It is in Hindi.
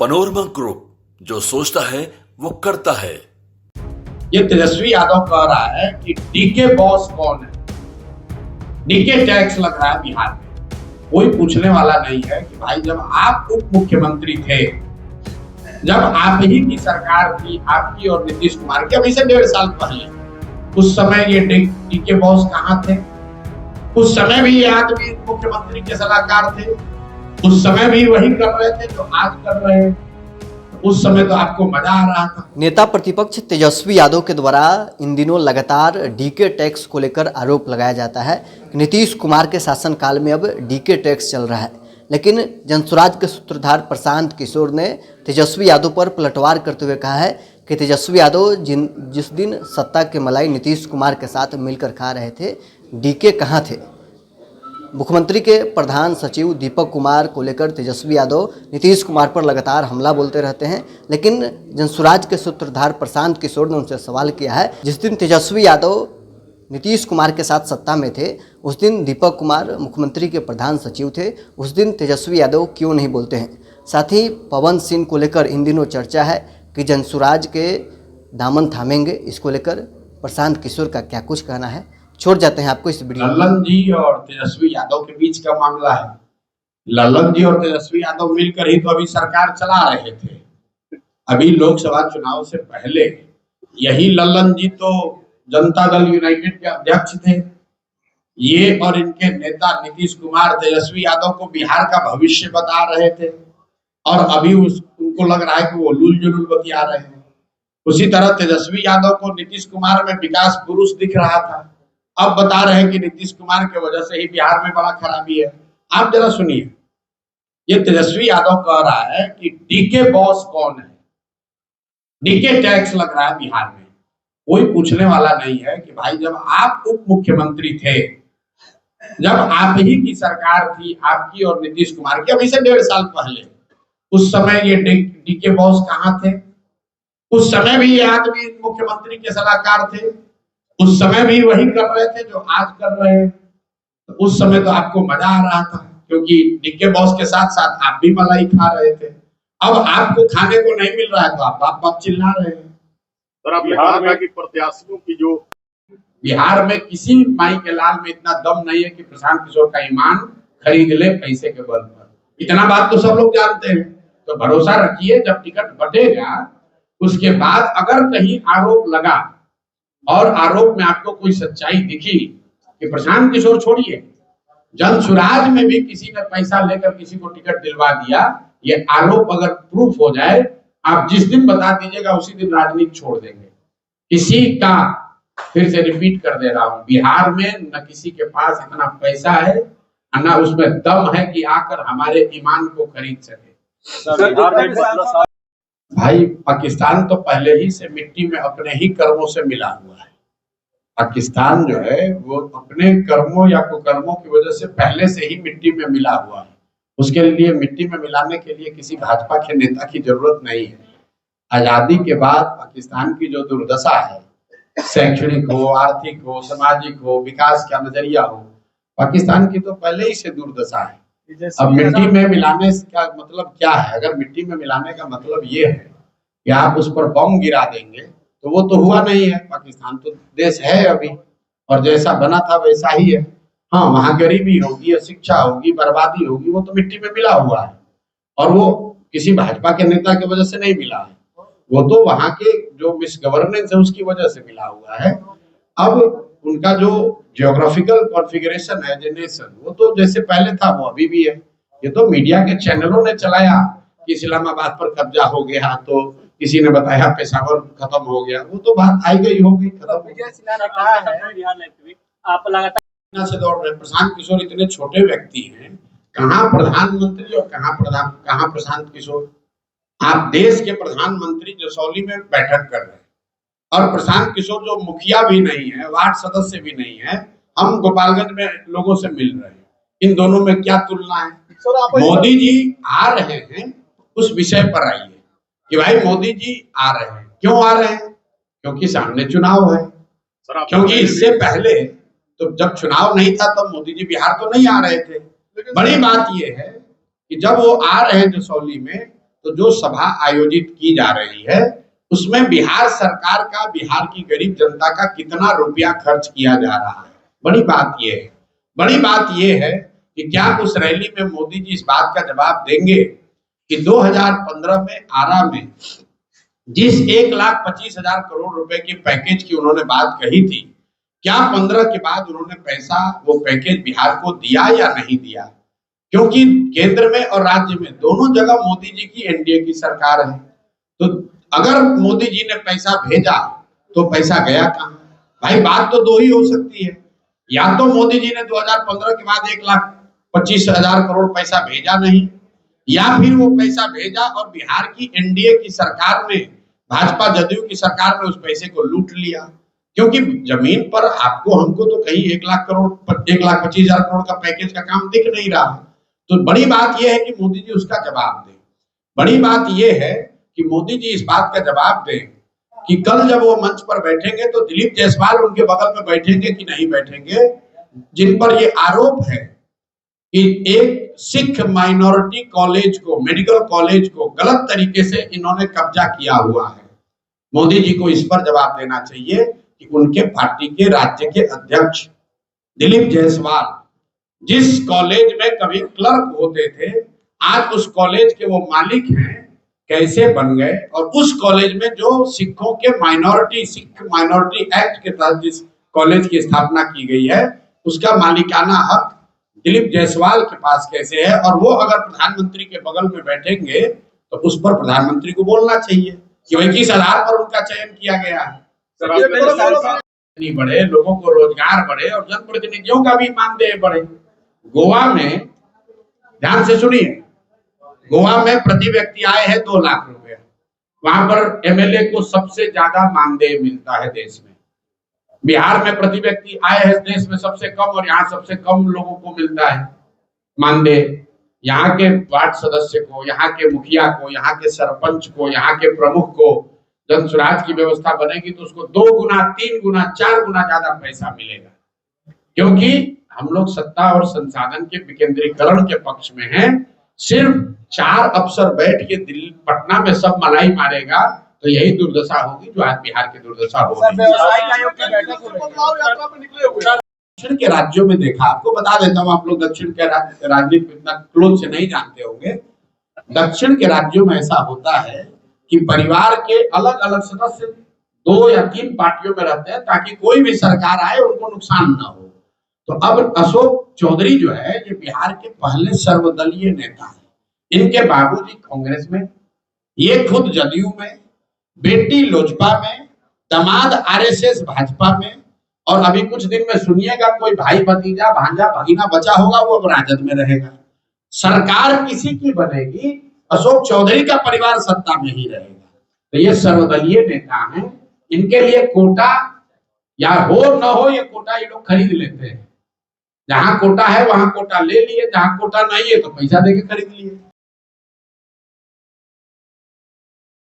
पनोरमा ग्रुप, जो सोचता है वो करता है। ये तेजस्वी यादव कह रहा है कि डीके बॉस कौन है। डीके टैक्स लग रहा है बिहार में। कोई पूछने वाला नहीं है कि भाई जब आप उप मुख्यमंत्री थे, जब आप ही की सरकार थी, आपकी और नीतीश कुमार की, अभी से 1.5 साल पहले, उस समय ये डीके बॉस कहाँ थे? उस समय भी ये आदमी मुख्यमंत्री के सलाहकार थे, उस समय भी वही कर रहे थे जो आज कर रहे हैं। उस समय तो आपको मजा आ रहा था। नेता प्रतिपक्ष तेजस्वी यादव के द्वारा इन दिनों लगातार डीके टैक्स को लेकर आरोप लगाया जाता है कि नीतीश कुमार के शासनकाल में अब डीके टैक्स चल रहा है, लेकिन जनसुराज के सूत्रधार प्रशांत किशोर ने तेजस्वी यादव पर पलटवार करते हुए कहा है कि तेजस्वी यादव जिस दिन सत्ता के मलाई नीतीश कुमार के साथ मिलकर खा रहे थे, डीके कहाँ थे? मुख्यमंत्री के प्रधान सचिव दीपक कुमार को लेकर तेजस्वी यादव नीतीश कुमार पर लगातार हमला बोलते रहते हैं, लेकिन जनसुराज के सूत्रधार प्रशांत किशोर ने उनसे सवाल किया है, जिस दिन तेजस्वी यादव नीतीश कुमार के साथ सत्ता में थे, उस दिन दीपक कुमार मुख्यमंत्री के प्रधान सचिव थे, उस दिन तेजस्वी यादव क्यों नहीं बोलते हैं? साथ ही पवन सिंह को लेकर इन दिनों चर्चा है कि जनसुराज के दामन थामेंगे। इसको लेकर प्रशांत किशोर का क्या कुछ कहना है, छोड़ जाते हैं आपको इस वीडियो। लल्लन जी और तेजस्वी यादव के बीच का मामला है। लल्लन जी और तेजस्वी यादव मिलकर ही तो अभी सरकार चला रहे थे। अभी लोकसभा चुनाव से पहले यही लल्लन जी तो जनता दल यूनाइटेड के अध्यक्ष थे। ये और इनके नेता नीतीश कुमार तेजस्वी यादव को बिहार का भविष्य बता रहे थे, और अभी उनको लग रहा है कि वो लूल जुलूल बतिया रहे हैं। उसी तरह तेजस्वी यादव को नीतीश कुमार में विकास पुरुष दिख रहा था, अब बता रहे हैं कि नीतीश कुमार की वजह से ही बिहार में बड़ा खराबी है। आप जरा सुनिए, ये तेजस्वी यादव कह रहा है कि डीके बॉस कौन है। डीके टैक्स लग रहा है बिहार में। कोई पूछने वाला नहीं है कि भाई जब आप उप मुख्यमंत्री थे, जब आप ही की सरकार थी, आपकी और नीतीश कुमार की, अभी से 1.5 साल पहले, उस समय ये डीके बॉस कहाँ थे? उस समय भी ये आदमी मुख्यमंत्री के सलाहकार थे, उस समय भी वही कर रहे थे जो आज कर रहे हैं। तो उस समय तो आपको मजा आ रहा था, क्योंकि डीके बॉस के साथ साथ आप भी मलाई खा रहे थे। अब आपको खाने को नहीं मिल रहा है तो आप बाप चिल्ला रहे हैं। बिहार में की प्रत्याशियों की जो बिहार में किसी माई के लाल में इतना दम नहीं है कि प्रशांत किशोर का ईमान खरीद ले पैसे के बल पर। इतना बात तो सब लोग जानते हैं। तो भरोसा रखिए, जब टिकट बटेगा उसके बाद अगर कहीं आरोप लगा और आरोप में आपको कोई सच्चाई दिखी कि प्रशांत किशोर छोड़िए, जनसुराज में भी किसी ने पैसा लेकर किसी को टिकट दिलवा दिया, ये आरोप अगर प्रूफ हो जाए, आप जिस दिन बता दीजिएगा उसी दिन राजनीति छोड़ देंगे। किसी का, फिर से रिपीट कर दे रहा हूं, बिहार में न किसी के पास इतना पैसा है, न उसमें दम है कि आकर हमारे ईमान को खरीद सके। भाई पाकिस्तान तो पहले ही से मिट्टी में अपने ही कर्मों से मिला हुआ है। पाकिस्तान जो है वो अपने कर्मों या कुकर्मों की वजह से पहले से ही मिट्टी में मिला हुआ है। उसके लिए मिट्टी में मिलाने के लिए किसी भाजपा के नेता की जरूरत नहीं है। आजादी के बाद पाकिस्तान की जो दुर्दशा है, शैक्षणिक हो, आर्थिक हो, सामाजिक हो, विकास का नजरिया हो, पाकिस्तान की तो पहले ही से दुर्दशा है। अब मिट्टी में मिलाने का मतलब क्या है? अगर मिट्टी में मिलाने का मतलब ये है कि आप उस पर बम गिरा देंगे, तो वो तो हुआ नहीं है। पाकिस्तान तो देश है अभी, और जैसा बना था वैसा ही है। हाँ, वहाँ गरीबी होगी, अशिक्षा होगी, बर्बादी होगी, वो तो मिट्टी में मिला हुआ है, और वो किसी भाजपा के नेता की वजह से नहीं मिला है, वो तो वहाँ के जो मिसगवर्नेंस है उसकी वजह से मिला हुआ है। अब उनका जो जियोग्राफिकल कॉन्फ़िगरेशन है नेशन, वो तो जैसे पहले था वो अभी भी है। ये तो मीडिया के चैनलों ने चलाया कि इस्लामाबाद पर कब्जा हो गया, तो किसी ने बताया पेशावर खत्म हो गया, वो तो बात आई गई हो गई, खत्म हो गया से दौड़ रहे। प्रशांत किशोर इतने छोटे व्यक्ति हैं, कहाँ प्रधानमंत्री और कहाँ प्रशांत किशोर। आप देश के प्रधानमंत्री जसौली में बैठक कर रहे हैं, और प्रशांत किशोर जो मुखिया भी नहीं है, वार्ड सदस्य भी नहीं है, हम गोपालगंज में लोगों से मिल रहे हैं। इन दोनों में क्या तुलना है? मोदी जी आ रहे हैं, उस विषय पर आइए कि भाई मोदी जी आ रहे हैं, क्यों आ रहे हैं? क्योंकि सामने चुनाव है। क्योंकि इससे पहले तो जब चुनाव नहीं था तब मोदी जी बिहार तो नहीं आ रहे थे। बड़ी बात यह है कि जब वो आ रहे हैं जसौली में, तो जो सभा आयोजित की जा रही है उसमें बिहार सरकार का, बिहार की गरीब जनता का कितना रुपया खर्च किया जा रहा है। बड़ी बात यह है कि क्या उस रैली में मोदी जी इस बात का जवाब देंगे कि 2015 में आरा में जिस 1,25,000 करोड़ रुपए के पैकेज की उन्होंने बात कही थी, क्या 15 के बाद उन्होंने वो पैकेज बिहार को दिया या नहीं दिया? क्योंकि केंद्र में और राज्य में दोनों जगह मोदी जी की एनडीए की सरकार है। तो अगर मोदी जी ने पैसा भेजा तो पैसा गया कहां? भाई बात तो दो ही हो सकती है, या तो मोदी जी ने 2015 के बाद 1,25,000 करोड़ पैसा भेजा नहीं, या फिर वो पैसा भेजा और बिहार की एनडीए की सरकार में, भाजपा जदयू की सरकार में उस पैसे को लूट लिया। क्योंकि जमीन पर आपको हमको तो कहीं 1,25,000 करोड़ का पैकेज का काम दिख नहीं रहा। तो बड़ी बात यह है कि मोदी जी उसका जवाब दें। बड़ी बात यह है कि मोदी जी इस बात का जवाब दें कि कल जब वो मंच पर बैठेंगे तो दिलीप जायसवाल उनके बगल में बैठेंगे कि नहीं बैठेंगे, जिन पर ये आरोप है कि एक सिख माइनॉरिटी कॉलेज को, मेडिकल कॉलेज को गलत तरीके से इन्होंने कब्जा किया हुआ है। मोदी जी को इस पर जवाब देना चाहिए कि उनके पार्टी के राज्य के अध्यक्ष दिलीप जायसवाल जिस कॉलेज में कभी क्लर्क होते थे, आज उस कॉलेज के वो मालिक हैं, कैसे बन गए? और उस कॉलेज में जो सिखों के सिख माइनॉरिटी एक्ट के तहत जिस कॉलेज की स्थापना की गई है, उसका मालिकाना हक दिलीप जायसवाल के पास कैसे है? और वो अगर प्रधानमंत्री के बगल में बैठेंगे तो उस पर प्रधानमंत्री को बोलना चाहिए कि भाई किस आधार पर उनका चयन किया गया है। बढ़े, लोगों को रोजगार बढ़े और जनप्रतिनिधियों का भी मानदेय बढ़े। गोवा में, ध्यान से सुनिए, गोवा में प्रति व्यक्ति आय है 2 लाख रुपए। वहां पर एमएलए को सबसे ज्यादा मानदेय मिलता है देश में। बिहार में प्रति व्यक्ति आय है देश में सबसे कम, और यहाँ सबसे कम लोगों को मिलता है मानदेय। यहाँ के वार्ड सदस्य को, यहाँ के मुखिया को, यहाँ के सरपंच को, यहाँ के प्रमुख को जन स्वराज की व्यवस्था बनेगी तो उसको 2 गुना, 3 गुना, 4 गुना ज्यादा पैसा मिलेगा। क्योंकि हम लोग सत्ता और संसाधन के विकेंद्रीकरण के पक्ष में हैं। सिर्फ 4 अफसर बैठ के दिल्ली पटना में सब मलाई मारेगा तो यही दुर्दशा होगी जो आज बिहार की दुर्दशा हो रही है। दक्षिण के राज्यों में देखा, आपको बता देता हूँ, आप लोग दक्षिण के राजनीति को इतना क्लोज से नहीं जानते होंगे। दक्षिण के राज्यों में ऐसा होता है कि परिवार के अलग अलग सदस्य 2 या 3 पार्टियों में रहते हैं ताकि कोई भी सरकार आए उनको नुकसान ना हो। तो अब अशोक चौधरी जो है ये बिहार के पहले सर्वदलीय नेता है। इनके बाबूजी कांग्रेस में, ये खुद जदयू में, बेटी लोजपा में, दामाद आरएसएस भाजपा में, और अभी कुछ दिन में सुनिएगा कोई भाई भतीजा भांजा भगीना बचा होगा वो अब राजद में रहेगा। सरकार किसी की बनेगी, अशोक चौधरी का परिवार सत्ता में ही रहेगा। तो ये सर्वदलीय नेता हैं, इनके लिए कोटा या हो न हो, ये कोटा ये लोग खरीद लेते हैं। जहां कोटा है वहां कोटा ले लिए, जहां कोटा नहीं है तो पैसा देके खरीद लिए।